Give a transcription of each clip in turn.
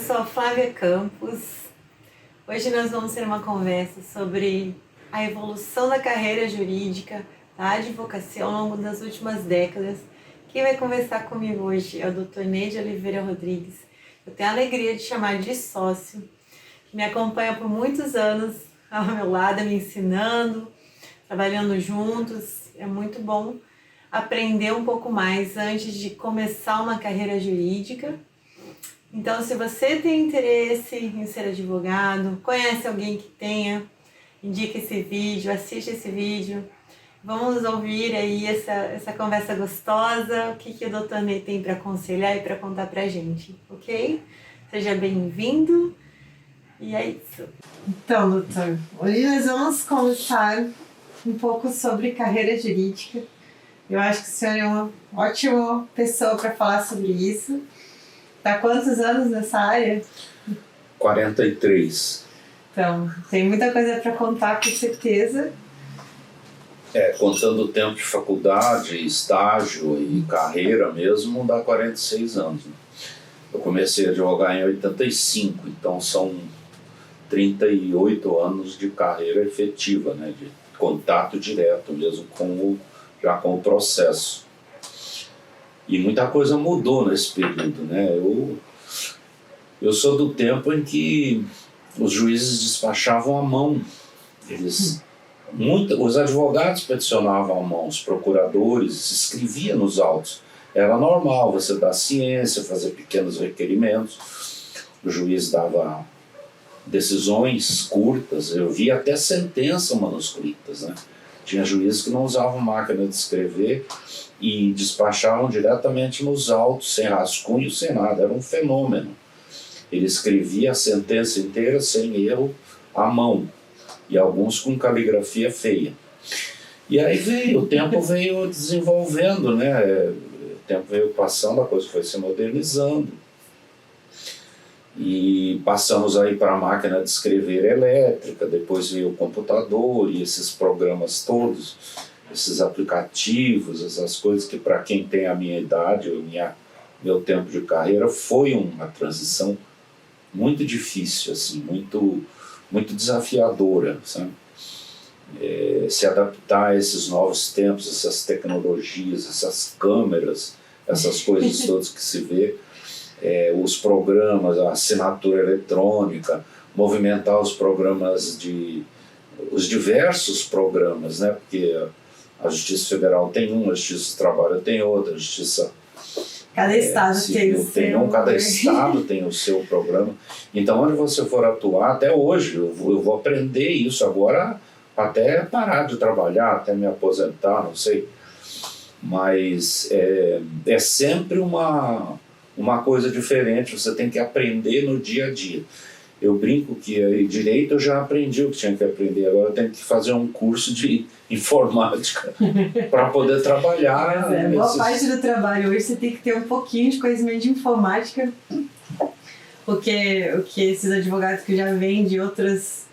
sou a Flávia Campos. Hoje nós vamos ter uma conversa sobre a evolução da carreira jurídica, da advocacia ao longo das últimas décadas. Quem vai conversar comigo hoje é o Dr. Neide Oliveira Rodrigues. Eu tenho a alegria de chamar de sócio, que me acompanha por muitos anos ao meu lado, me ensinando, trabalhando juntos. É muito bom aprender um pouco mais antes de começar uma carreira jurídica. Então, se você tem interesse em ser advogado, conhece alguém que tenha, indica esse vídeo, assiste esse vídeo. Vamos ouvir aí essa conversa gostosa, o que o Dr. Ney tem para aconselhar e para contar para a gente, ok? Seja bem-vindo e é isso. Então, doutor, hoje nós vamos conversar um pouco sobre carreira jurídica. Eu acho que o senhor é uma ótima pessoa para falar sobre isso. Está há quantos anos nessa área? 43. Então, tem muita coisa para contar, com certeza. Contando o tempo de faculdade, estágio e carreira mesmo, dá 46 anos. Né? Eu comecei a advogar em 85, então são 38 anos de carreira efetiva, né? De contato direto mesmo com o processo. E muita coisa mudou nesse período, né? Eu sou do tempo em que os juízes despachavam à mão. Os advogados peticionavam à mão, os procuradores, se escrevia nos autos. Era normal você dar ciência, fazer pequenos requerimentos. O juiz dava decisões curtas, eu vi até sentenças manuscritas, né? Tinha juízes que não usavam máquina de escrever e despachavam diretamente nos autos, sem rascunho, sem nada. Era um fenômeno. Ele escrevia a sentença inteira sem erro à mão, e alguns com caligrafia feia. E aí o tempo veio desenvolvendo, né? O tempo veio passando, a coisa foi se modernizando. E passamos aí para a máquina de escrever elétrica, depois veio o computador e esses programas todos, esses aplicativos, essas coisas que para quem tem a minha idade, meu tempo de carreira, foi uma transição muito difícil, assim, muito desafiadora, sabe? Se adaptar a esses novos tempos, essas tecnologias, essas câmeras, essas coisas todas que se vê, os programas, a assinatura eletrônica, movimentar os programas os diversos programas, né? Porque a Justiça Federal tem um, a Justiça do Trabalho tem outra, a Justiça cada estado tem o seu. Cada estado tem o seu programa. Então, onde você for atuar, até hoje, eu vou aprender isso agora até parar de trabalhar, até me aposentar, não sei. Mas é sempre uma coisa diferente, você tem que aprender no dia a dia. Eu brinco que direito eu já aprendi o que tinha que aprender, agora eu tenho que fazer um curso de informática para poder trabalhar. Boa parte do trabalho hoje você tem que ter um pouquinho de conhecimento de informática, porque o que esses advogados que já vêm de outros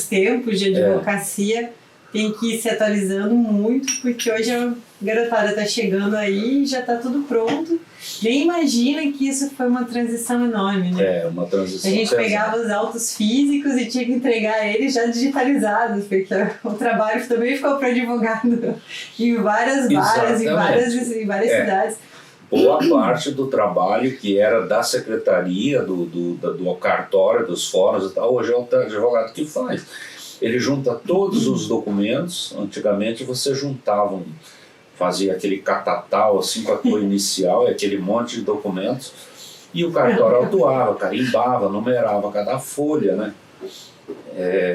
tempos de advocacia tem que ir se atualizando muito, porque hoje a garotada está chegando aí e já está tudo pronto. Nem imagina que isso foi uma transição enorme, né? Uma transição. A gente pegava os autos físicos e tinha que entregar eles já digitalizados, porque o trabalho também ficou para advogado em várias varas, em várias cidades. Boa parte do trabalho que era da secretaria, do cartório, dos fóruns e tal, hoje é o advogado que faz. Ele junta todos os documentos. Antigamente você fazia aquele catatal assim com a cor inicial, aquele monte de documentos, e o cartório autuava, carimbava, numerava cada folha, né?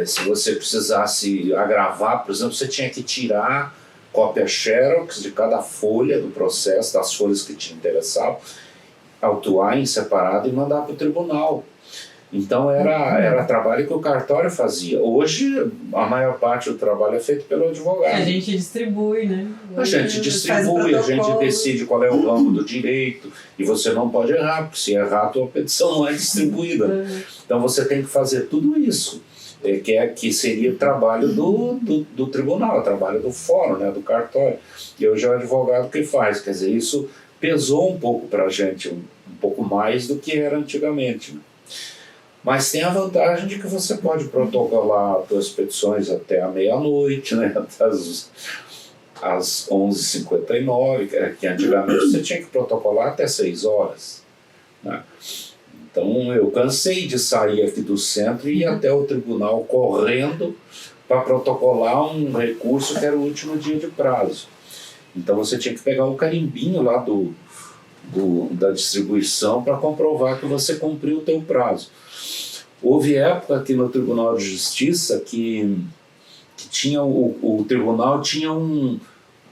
Se você precisasse agravar, por exemplo, você tinha que tirar cópia xerox de cada folha do processo, das folhas que te interessavam, autuar em separado e mandar para o tribunal. Então era trabalho que o cartório fazia. Hoje a maior parte do trabalho é feito pelo advogado. A gente distribui, né? A gente decide qual é o ramo do direito, e você não pode errar, porque se errar a tua petição não é distribuída. Então você tem que fazer tudo isso, que seria o trabalho do tribunal, o trabalho do fórum, né, do cartório. E hoje é o advogado que faz. Quer dizer, isso pesou um pouco para a gente, um pouco mais do que era antigamente, né? Mas tem a vantagem de que você pode protocolar as suas petições até a meia-noite, né? Às 11h59, que antigamente você tinha que protocolar até 6 horas. Né? Então eu cansei de sair aqui do centro e ir até o tribunal correndo para protocolar um recurso que era o último dia de prazo. Então você tinha que pegar o carimbinho lá da distribuição para comprovar que você cumpriu o teu prazo. Houve época aqui no Tribunal de Justiça que tinha o tribunal tinha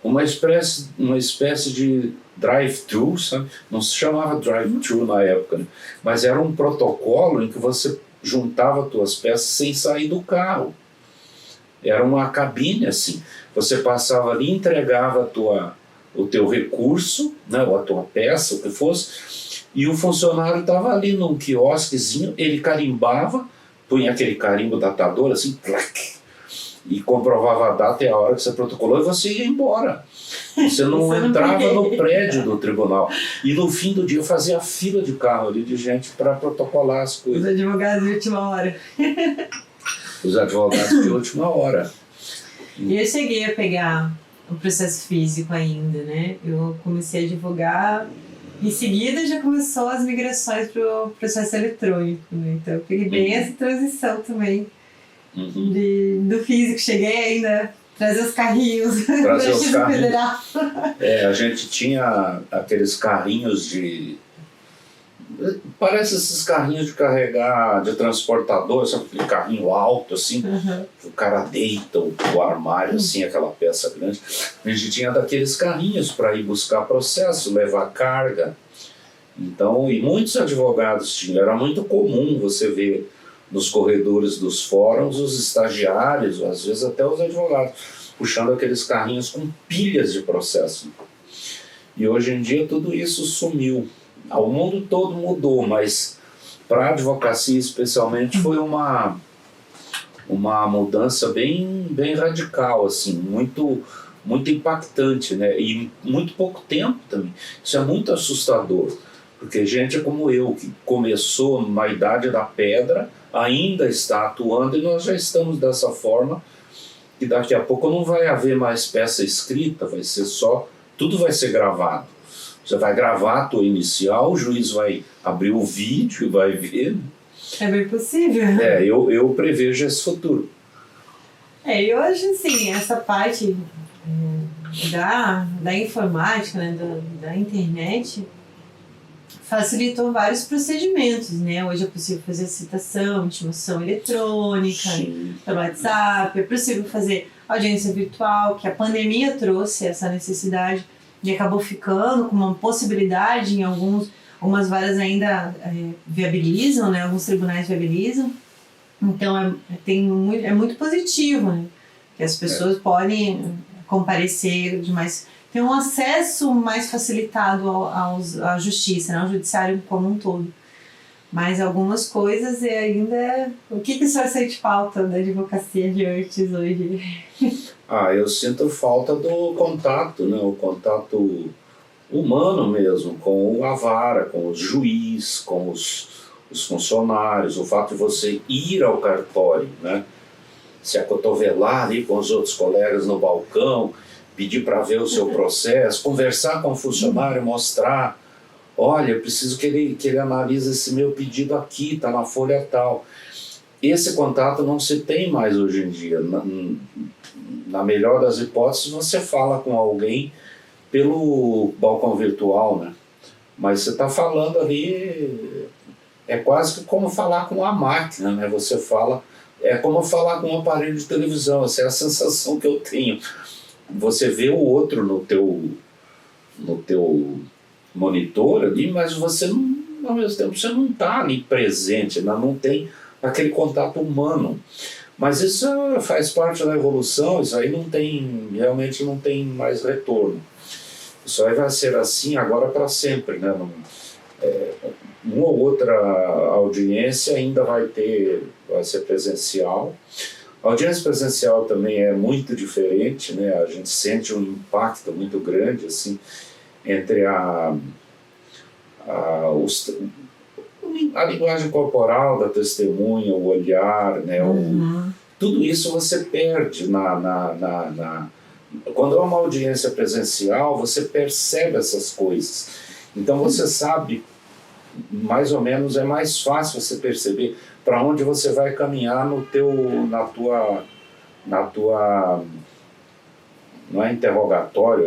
uma espécie de drive-thru, sabe? Não se chamava drive-thru na época, né? Mas era um protocolo em que você juntava tuas peças sem sair do carro. Era uma cabine assim. Você passava ali, entregava o teu recurso, né, ou a tua peça, o que fosse, e o funcionário estava ali num quiosquezinho, ele carimbava, punha aquele carimbo datador assim, plac, e comprovava a data e a hora que você protocolou e você ia embora. Você não entrava no prédio do tribunal. E no fim do dia fazia fila de carro ali de gente para protocolar as coisas. Os advogados de última hora. Os advogados de última hora. E eu cheguei a pegar o processo físico ainda, né? Eu comecei a advogar, em seguida já começou as migrações para o processo eletrônico, né? Então eu peguei bem essa transição também. Do físico. Cheguei ainda a trazer os carrinhos da Justiça Federal. A gente tinha aqueles carrinhos parece esses carrinhos de carregar, de transportador, sabe, aquele carrinho alto assim, que o cara deita o armário assim, aquela peça grande. A gente tinha daqueles carrinhos para ir buscar processo, levar carga. Então, e muitos advogados tinham, era muito comum você ver nos corredores dos fóruns os estagiários, às vezes até os advogados, puxando aqueles carrinhos com pilhas de processo. E hoje em dia tudo isso sumiu. O mundo todo mudou, mas para a advocacia especialmente foi uma mudança bem radical, assim, muito impactante, né? E em muito pouco tempo também. Isso é muito assustador, porque gente como eu, que começou na idade da pedra, ainda está atuando, e nós já estamos dessa forma, que daqui a pouco não vai haver mais peça escrita, vai ser tudo vai ser gravado. Você vai gravar a tua inicial, o juiz vai abrir o vídeo e vai ver. É bem possível. Eu prevejo esse futuro. Eu acho assim, essa parte da informática, né, da internet, facilitou vários procedimentos, né? Hoje é possível fazer citação, intimação eletrônica, pelo WhatsApp, é possível fazer audiência virtual, que a pandemia trouxe essa necessidade e acabou ficando com uma possibilidade em algumas varas ainda viabilizam, né? Alguns tribunais viabilizam. Então é muito positivo, né? Que as pessoas podem comparecer demais, tem um acesso mais facilitado à justiça, né? Ao judiciário como um todo. Mas algumas coisas ainda... O que o senhor sente falta da advocacia de antes hoje? Eu sinto falta do contato, né? O contato humano mesmo, com a vara, com o juiz, com os funcionários, o fato de você ir ao cartório, né? Se acotovelar ali com os outros colegas no balcão, pedir para ver o seu processo, conversar com o funcionário, mostrar, olha, eu preciso que ele analise esse meu pedido aqui, está na folha tal. Esse contato não se tem mais hoje em dia. Na melhor das hipóteses, você fala com alguém pelo balcão virtual, né? Mas você está falando ali, é quase que como falar com a máquina, né? Você fala, é como falar com um aparelho de televisão, essa é a sensação que eu tenho. Você vê o outro no teu monitor ali, mas você não, ao mesmo tempo você não está ali presente, não tem aquele contato humano. Mas isso faz parte da evolução, isso aí realmente não tem mais retorno. Isso aí vai ser assim agora para sempre, né? Uma ou outra audiência ainda vai ser presencial. A audiência presencial também é muito diferente, né? A gente sente um impacto muito grande assim, entre a linguagem corporal da testemunha, o olhar, né? Tudo isso você perde quando é uma audiência presencial, você percebe essas coisas. Então você sabe, mais ou menos, é mais fácil você perceber para onde você vai caminhar na tua não é interrogatório,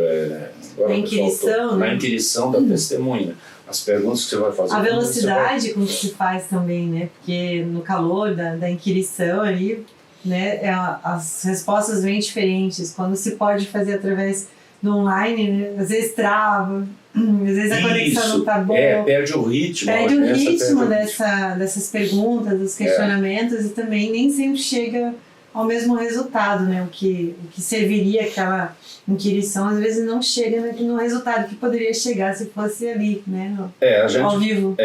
na inquirição, né? Na inquirição da testemunha. As perguntas que você vai fazer. A velocidade com que se faz também, né? Porque no calor da inquirição ali, né, as respostas vêm diferentes. Quando se pode fazer através do online, né, às vezes trava, às vezes a conexão não está boa. Perde o ritmo. Perde o ritmo dessas perguntas, dos questionamentos, e também nem sempre chega ao mesmo resultado, né? O que serviria aquela inquirição, às vezes não chega no resultado que poderia chegar se fosse ali, né? Ao vivo.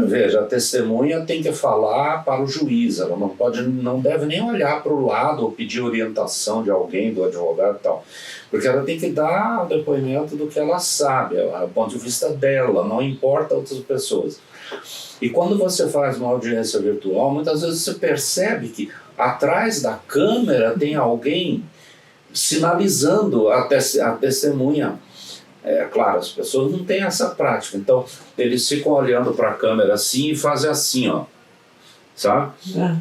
Veja, a testemunha tem que falar para o juiz, ela não deve nem olhar para o lado ou pedir orientação de alguém, do advogado e tal, porque ela tem que dar o depoimento do que ela sabe, do ponto de vista dela, não importa outras pessoas. E quando você faz uma audiência virtual, muitas vezes você percebe que atrás da câmera tem alguém sinalizando a testemunha. Claro, as pessoas não têm essa prática, então eles ficam olhando para a câmera assim e fazem assim, ó, sabe?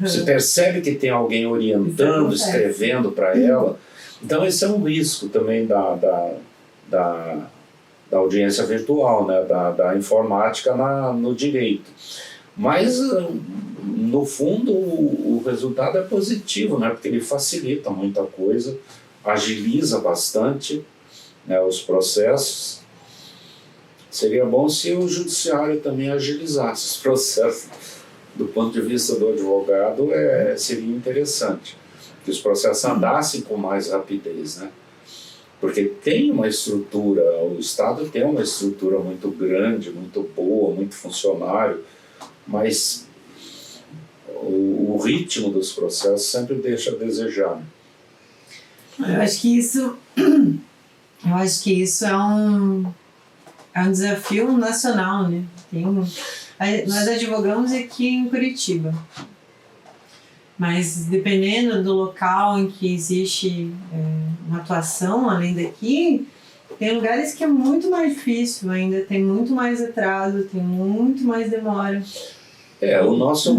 Você percebe que tem alguém orientando, escrevendo para ela. Então esse é um risco também da audiência virtual, né? da informática no direito. Mas, no fundo, o resultado é positivo, né? Porque ele facilita muita coisa, agiliza bastante, né, os processos. Seria bom se o judiciário também agilizasse os processos. Do ponto de vista do advogado, seria interessante que os processos andassem com mais rapidez, né? Porque tem uma estrutura, o Estado tem uma estrutura muito grande, muito boa, muito funcionário, mas o ritmo dos processos sempre deixa a desejar. Eu acho que isso é um desafio nacional, né? Nós advogamos aqui em Curitiba, mas dependendo do local em que existe uma atuação além daqui, tem lugares que é muito mais difícil ainda, tem muito mais atraso, tem muito mais demora. O nosso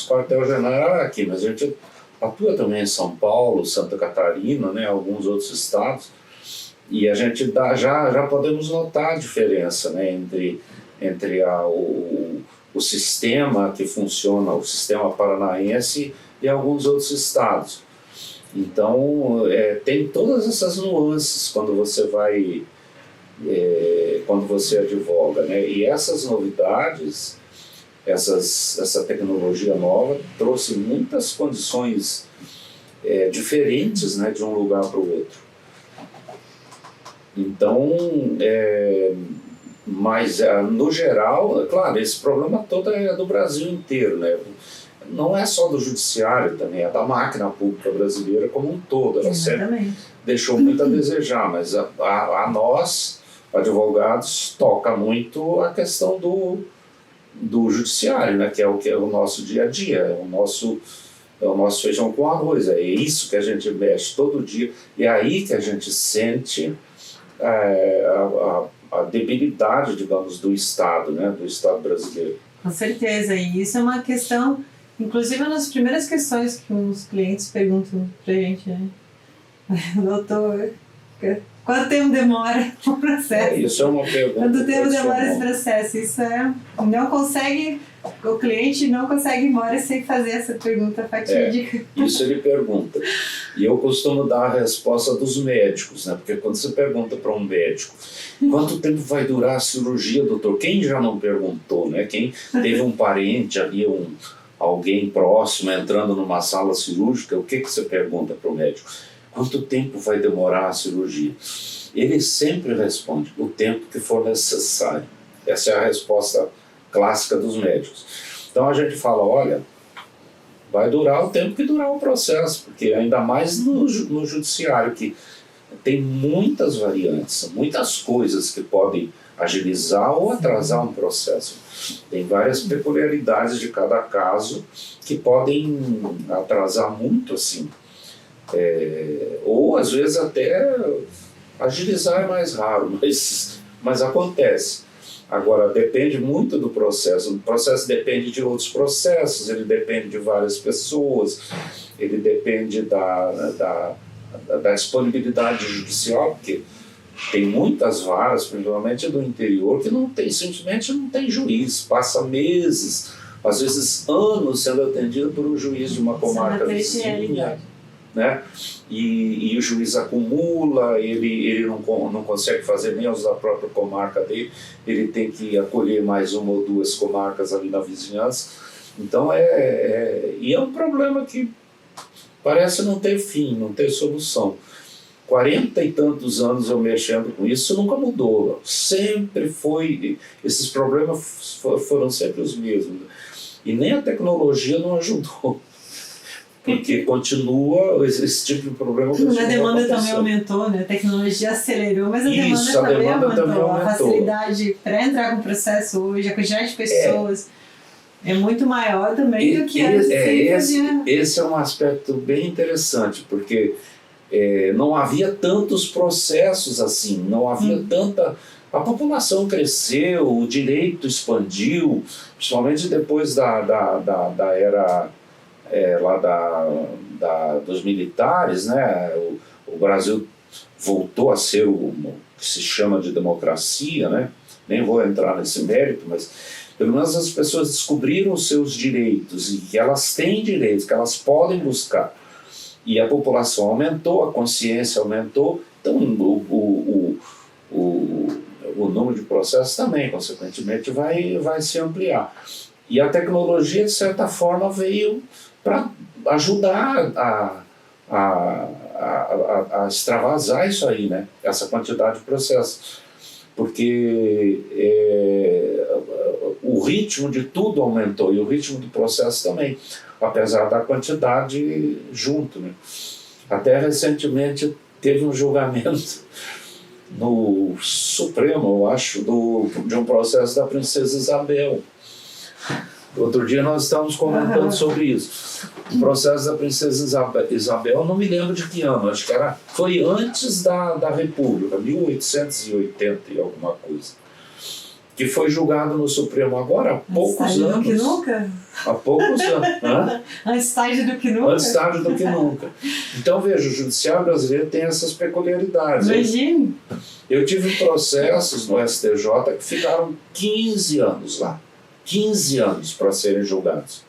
quartel-general é aqui, mas a gente atua também em São Paulo, Santa Catarina, né, alguns outros estados, e a gente já podemos notar a diferença, né, entre o sistema que funciona, o sistema paranaense e alguns outros estados. Então, tem todas essas nuances quando você advoga, né? E essas novidades, essa tecnologia nova trouxe muitas condições diferentes, né, de um lugar para o outro. Então, mas no geral, claro, esse problema todo é do Brasil inteiro, né? Não é só do judiciário também, é da máquina pública brasileira como um todo. Ela sempre deixou muito a desejar, mas a nós, advogados, toca muito a questão do judiciário, né? Que é o nosso dia a dia, é o nosso feijão com arroz. É isso que a gente mexe todo dia, e é aí que a gente sente a debilidade, digamos, do Estado, né? Do Estado brasileiro. Com certeza, e isso é uma questão, inclusive nas primeiras questões que os clientes perguntam pra gente, né? Doutor, quanto tempo demora o processo? Isso é uma pergunta. Quanto tempo demora esse processo? Isso o cliente não consegue ir embora sem fazer essa pergunta fatídica. Isso ele pergunta. E eu costumo dar a resposta dos médicos, né? Porque quando você pergunta para um médico quanto tempo vai durar a cirurgia, doutor? Quem já não perguntou, né? Quem teve um parente ali, alguém próximo entrando numa sala cirúrgica, o que você pergunta para o médico? Quanto tempo vai demorar a cirurgia? Ele sempre responde o tempo que for necessário. Essa é a resposta clássica dos médicos. Então a gente fala, olha, vai durar o tempo que durar o processo, porque ainda mais no judiciário, que tem muitas variantes, muitas coisas que podem agilizar ou atrasar um processo. Tem várias peculiaridades de cada caso que podem atrasar muito, assim. Ou às vezes até agilizar é mais raro, mas acontece. Agora, depende muito do processo. O processo depende de outros processos, ele depende de várias pessoas, ele depende da disponibilidade judicial, porque tem muitas varas, principalmente do interior, que simplesmente não tem juiz, passa meses, às vezes anos sendo atendido por um juiz de uma comarca vizinha, né? E o juiz acumula, ele não consegue fazer nem os da própria comarca dele, ele tem que acolher mais uma ou duas comarcas ali na vizinhança. Então e é um problema que parece não ter fim, não ter solução. 40 e tantos anos eu mexendo com isso nunca mudou, sempre foi, esses problemas foram sempre os mesmos, e nem a tecnologia não ajudou. Porque continua esse tipo de problema. A demanda também aumentou, né? A tecnologia acelerou, mas a demanda também aumentou. A facilidade para entrar com o processo hoje, a quantidade de pessoas é muito maior também do que antes. Esse é um aspecto bem interessante, porque não havia tantos processos assim, não havia tanta... A população cresceu, o direito expandiu, principalmente depois da era... dos militares, né? O Brasil voltou a ser o que se chama de democracia, né? Nem vou entrar nesse mérito, mas pelo menos as pessoas descobriram os seus direitos e que elas têm direitos, que elas podem buscar. E a população aumentou, a consciência aumentou, então o número de processos também, consequentemente, vai se ampliar. E a tecnologia, de certa forma, veio para ajudar a extravasar isso aí, né? Essa quantidade de processos. Porque o ritmo de tudo aumentou e o ritmo do processo também, apesar da quantidade junto, né? Até recentemente teve um julgamento no Supremo, eu acho, de um processo da Princesa Isabel. Outro dia nós estávamos comentando sobre isso. O processo da Princesa Isabel, não me lembro de que ano, acho que foi antes da República, 1880 e alguma coisa. Que foi julgado no Supremo agora há poucos anos. Do que nunca? Há poucos anos. Antes tarde do que nunca? Antes tarde do que nunca. Então, veja, o judiciário brasileiro tem essas peculiaridades. Imagina. Eu tive processos no STJ que ficaram 15 anos lá. 15 anos para serem julgados.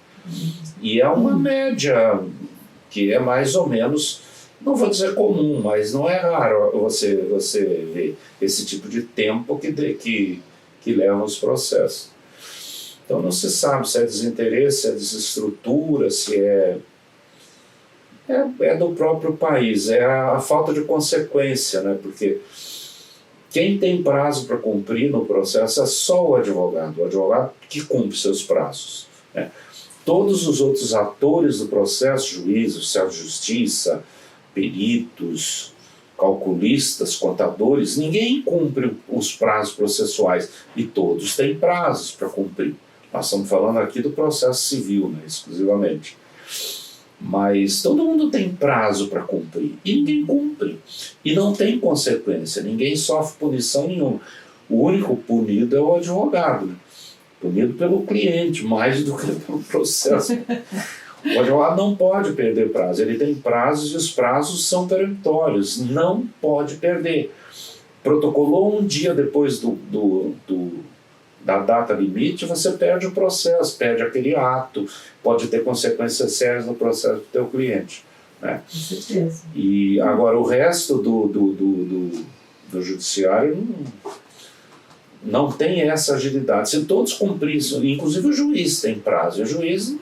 E é uma média que é mais ou menos, não vou dizer comum, mas não é raro você ver esse tipo de tempo que leva os processos. Então não se sabe se é desinteresse, se é desestrutura, se é do próprio país, é a falta de consequência, né? Porque quem tem prazo para cumprir no processo é só o advogado que cumpre seus prazos, né? Todos os outros atores do processo, juízes, oficial de justiça, peritos, calculistas, contadores, ninguém cumpre os prazos processuais e todos têm prazos para cumprir. Nós estamos falando aqui do processo civil, né, exclusivamente. Mas todo mundo tem prazo para cumprir e ninguém cumpre. E não tem consequência, ninguém sofre punição nenhuma. O único punido é o advogado, né? Punido pelo cliente, mais do que pelo processo. O advogado não pode perder prazo, ele tem prazos e os prazos são peremptórios, não pode perder. Protocolou um dia depois da data limite, você perde o processo, perde aquele ato, pode ter consequências sérias no processo do teu cliente, né? Com certeza. E agora o resto do judiciário não tem essa agilidade. Se todos cumprissem, inclusive o juiz tem prazo, e o juiz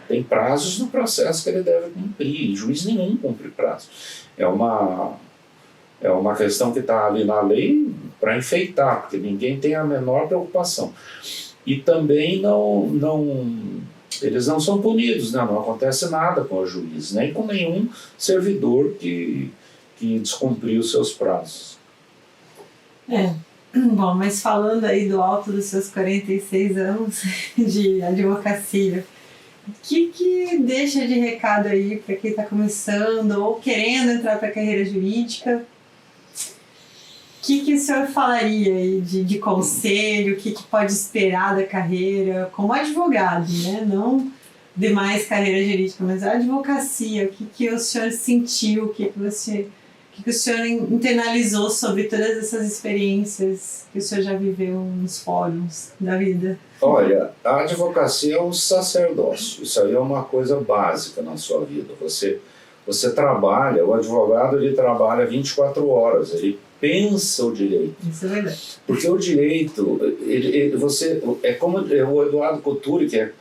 tem prazos no processo que ele deve cumprir, e juiz nenhum cumpre prazo. É uma questão que está ali na lei para enfeitar, porque ninguém tem a menor preocupação. E também eles não são punidos, né? Não acontece nada com o juiz, nem com nenhum servidor que descumpriu os seus prazos. Bom, mas falando aí do alto dos seus 46 anos de advocacia, o que deixa de recado aí para quem está começando ou querendo entrar para a carreira jurídica? O que o senhor falaria aí de conselho? O que pode esperar da carreira como advogado, né? Não demais carreira jurídica, mas a advocacia. O que o senhor sentiu? O que o senhor internalizou sobre todas essas experiências que o senhor já viveu nos fóruns da vida? Olha, a advocacia é um sacerdócio. Isso aí é uma coisa básica na sua vida. Você trabalha, o advogado ele trabalha 24 horas, ele pensa o direito. Isso é verdade. Porque o direito, é como o Eduardo Couture, que é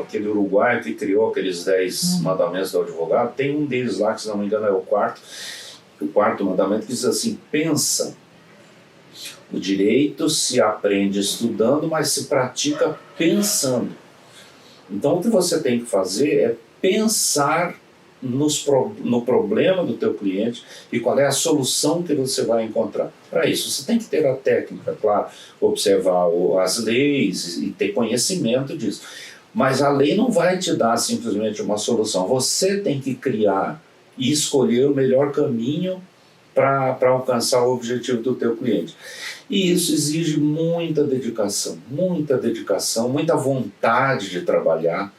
aquele uruguaio que criou aqueles 10 mandamentos do advogado, tem um deles lá, que se não me engano é o quarto mandamento, que diz assim: pensa. O direito se aprende estudando, mas se pratica pensando. Então o que você tem que fazer é pensar no problema do teu cliente e qual é a solução que você vai encontrar. Para isso você tem que ter a técnica, claro, observar as leis e ter conhecimento disso. Mas a lei não vai te dar simplesmente uma solução. Você tem que criar e escolher o melhor caminho para alcançar o objetivo do teu cliente. E isso exige muita dedicação, muita vontade de trabalhar.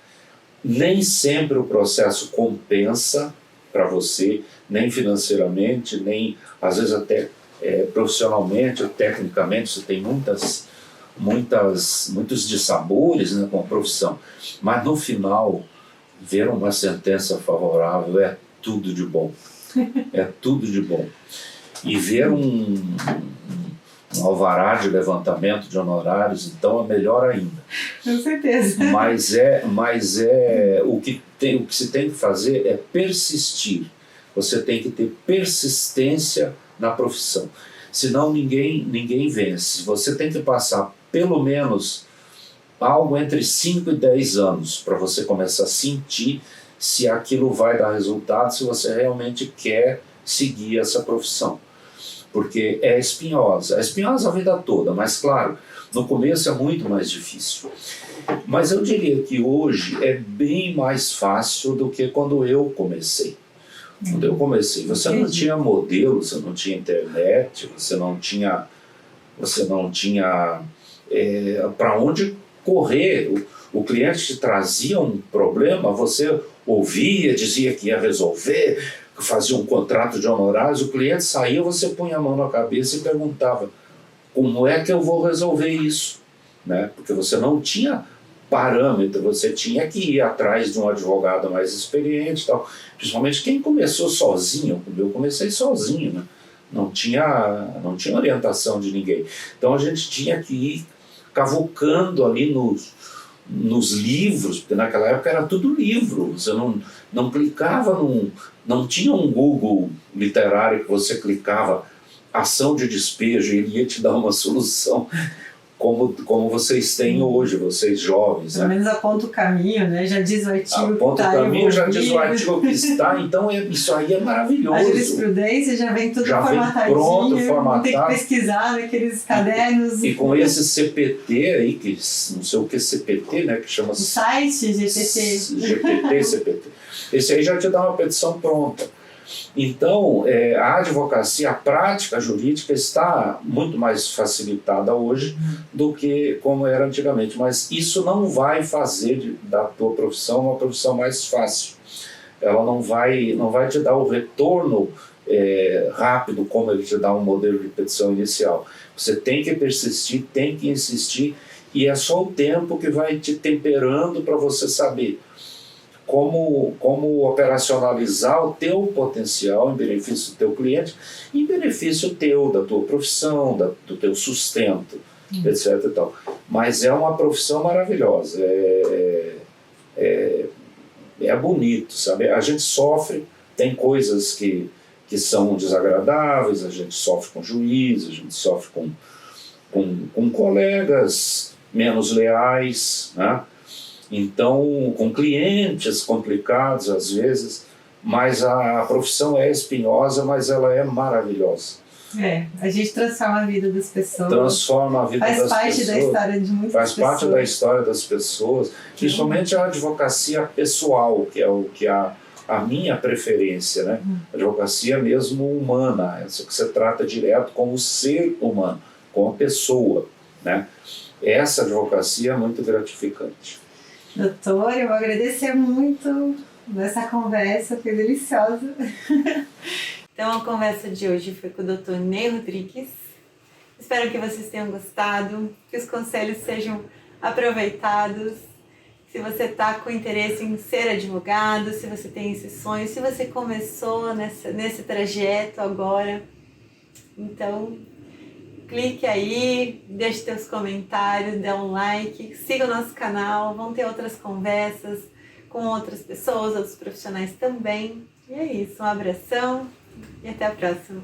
Nem sempre o processo compensa para você, nem financeiramente, nem às vezes até profissionalmente ou tecnicamente. Você tem muitos dissabores, né, com a profissão. Mas no final, ver uma sentença favorável é tudo de bom. É tudo de bom. E ver um alvará de levantamento de honorários, então é melhor ainda. Com certeza. Mas o que se tem que fazer é persistir. Você tem que ter persistência na profissão. Senão ninguém vence. Você tem que passar pelo menos algo entre 5 e 10 anos para você começar a sentir se aquilo vai dar resultado, se você realmente quer seguir essa profissão. Porque é espinhosa a vida toda, mas claro, no começo é muito mais difícil. Mas eu diria que hoje é bem mais fácil do que quando eu comecei. Quando eu comecei, você não tinha modelo, você não tinha internet, você não tinha para onde correr. O cliente te trazia um problema, você ouvia, dizia que ia resolver, fazia um contrato de honorários, o cliente saía, você punha a mão na cabeça e perguntava: como é que eu vou resolver isso? Né? Porque você não tinha parâmetro, você tinha que ir atrás de um advogado mais experiente e tal. Principalmente quem começou sozinho, eu comecei sozinho, né? Não tinha orientação de ninguém. Então a gente tinha que ir cavucando ali nos livros, porque naquela época era tudo livro, você não clicava não tinha um Google literário que você clicava ação de despejo e ele ia te dar uma solução como vocês têm hoje, vocês jovens. Pelo menos aponta o caminho, né? Já diz o artigo aponta o caminho, já diz o artigo que está, então isso aí é maravilhoso. A jurisprudência já vem tudo formatadinho, vem pronto, formatado. Tem que pesquisar naqueles cadernos. E com esse CPT aí, que não sei o que CPT, né? Que chama... O site GPT. CPT. Esse aí já te dá uma petição pronta. Então, a advocacia, a prática jurídica está muito mais facilitada hoje do que como era antigamente, mas isso não vai fazer da tua profissão uma profissão mais fácil. Ela não vai te dar o retorno rápido como ele te dá um modelo de petição inicial. Você tem que persistir, tem que insistir, e é só o tempo que vai te temperando para você saber como operacionalizar o teu potencial em benefício do teu cliente, em benefício teu, da tua profissão, do teu sustento, etc. E tal. Mas é uma profissão maravilhosa, é bonito, sabe? A gente sofre, tem coisas que são desagradáveis, a gente sofre com juiz, a gente sofre com colegas menos leais, né? Então, com clientes complicados às vezes, mas a profissão é espinhosa, mas ela é maravilhosa. A gente transforma a vida das pessoas. Transforma a vida das pessoas. Faz parte da história de muitas pessoas. Faz parte da história das pessoas, principalmente a advocacia pessoal, que é o que a minha preferência, né? A advocacia mesmo humana, essa que você trata direto com o ser humano, com a pessoa, né? Essa advocacia é muito gratificante. Doutor, eu vou agradecer muito nessa conversa, foi deliciosa. Então a conversa de hoje foi com o Dr. Ney Rodrigues. Espero que vocês tenham gostado, que os conselhos sejam aproveitados. Se você está com interesse em ser advogado, se você tem esse sonho, se você começou nesse trajeto agora, então clique aí, deixe seus comentários, dê um like, siga o nosso canal, vão ter outras conversas com outras pessoas, outros profissionais também. E é isso, um abração e até a próxima.